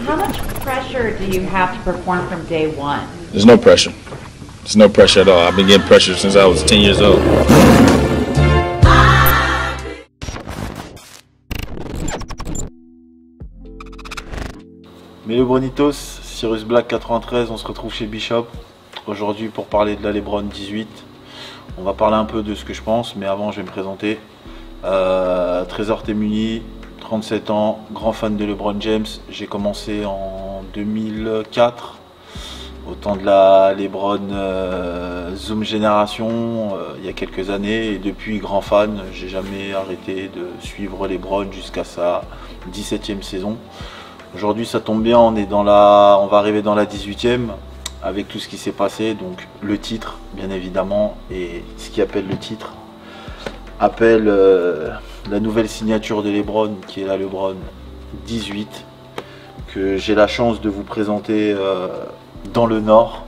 How much pressure do you have to perform from day one? There's no pressure. There's no pressure at all. I've been getting pressure since I was 10 years old. Mais le Bronitos, Cyrus Black 93, on se retrouve chez Bishop aujourd'hui pour parler de la LeBron 18. On va parler un peu de ce que je pense, mais avant je vais me présenter. Trésor Temuni, 37 ans, grand fan de LeBron James. J'ai commencé en 2004, au temps de la LeBron Zoom Génération, il y a quelques années. Et depuis, grand fan, j'ai jamais arrêté de suivre LeBron jusqu'à sa 17e saison. Aujourd'hui, ça tombe bien, on va arriver dans la 18e avec tout ce qui s'est passé. Donc le titre, bien évidemment, et ce qui appelle le titre appelle la nouvelle signature de LeBron, qui est la LeBron 18, que j'ai la chance de vous présenter dans le Nord.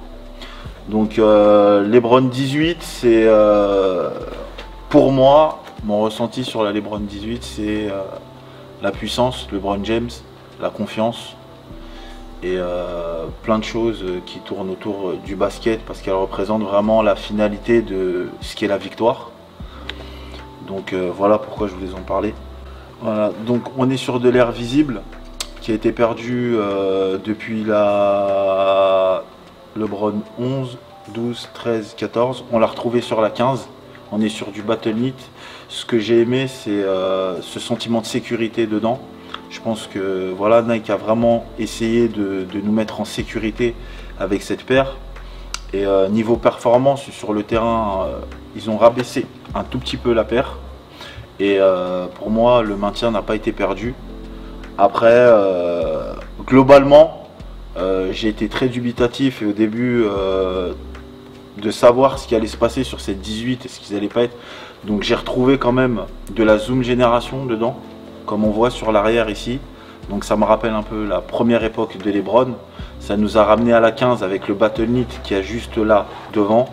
Donc LeBron 18, c'est pour moi, mon ressenti sur la LeBron 18, c'est la puissance, LeBron James, la confiance et plein de choses qui tournent autour du basket, parce qu'elle représente vraiment la finalité de ce qu'est la victoire. Donc voilà pourquoi je voulais en parler. Voilà, donc on est sur de l'ère visible qui a été perdue depuis la LeBron 11, 12, 13, 14. On l'a retrouvé sur la 15. On est sur du Battle Knit. Ce que j'ai aimé, c'est ce sentiment de sécurité dedans. Je pense que voilà, Nike a vraiment essayé de nous mettre en sécurité avec cette paire. Et niveau performance sur le terrain, ils ont rabaissé un tout petit peu la paire. Et pour moi, le maintien n'a pas été perdu. Après, globalement, j'ai été très dubitatif et au début de savoir ce qui allait se passer sur cette 18 et ce qu'ils allaient pas être. Donc j'ai retrouvé quand même de la Zoom Génération dedans, comme on voit sur l'arrière ici. Donc ça me rappelle un peu la première époque de LeBron. Ça nous a ramené à la 15 avec le Battle Knit qui est juste là devant.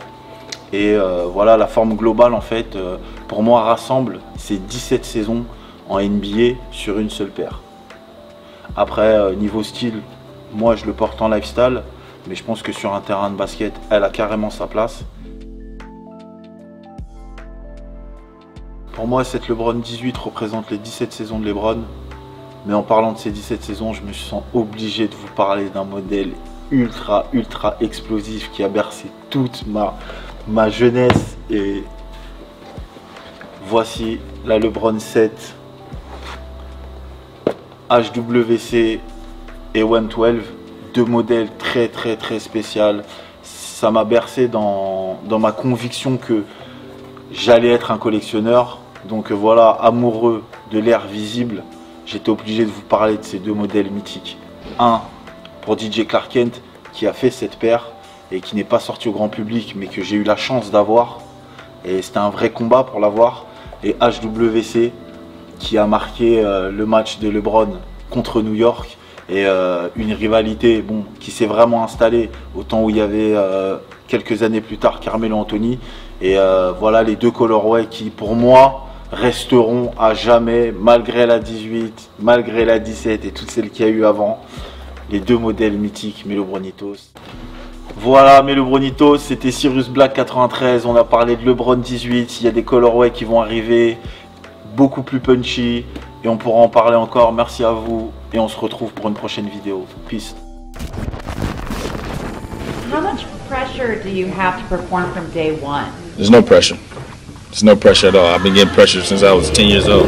Et voilà, la forme globale en fait, pour moi, rassemble ces 17 saisons en NBA sur une seule paire. Après, niveau style, moi je le porte en lifestyle, mais je pense que sur un terrain de basket, elle a carrément sa place. Pour moi, cette LeBron 18 représente les 17 saisons de LeBron. Mais en parlant de ces 17 saisons, je me sens obligé de vous parler d'un modèle ultra explosif qui a bercé toute ma jeunesse. Et voici la LeBron 7 HWC et 112, deux modèles très spéciaux. Ça m'a bercé dans ma conviction que j'allais être un collectionneur. Donc voilà, amoureux de l'ère visible, j'étais obligé de vous parler de ces deux modèles mythiques. Un pour DJ Clark Kent qui a fait cette paire et qui n'est pas sorti au grand public, mais que j'ai eu la chance d'avoir. Et c'était un vrai combat pour l'avoir. Et HWC qui a marqué le match de LeBron contre New York. Et une rivalité qui s'est vraiment installée au temps où il y avait quelques années plus tard Carmelo Anthony. Et voilà les deux colorways qui pour moi resteront à jamais, malgré la 18, malgré la 17 et toutes celles qu'il y a eu avant. Les deux modèles mythiques, Melo Bronitos. Voilà, Melo Bronitos, c'était Cyrus Black 93. On a parlé de LeBron 18. Il y a des colorways qui vont arriver, beaucoup plus punchy. Et on pourra en parler encore. Merci à vous. Et on se retrouve pour une prochaine vidéo. Peace. How much pressure do you have to perform from day one? There's no pressure. There's no pressure at all. I've been getting pressure since I was 10 years old.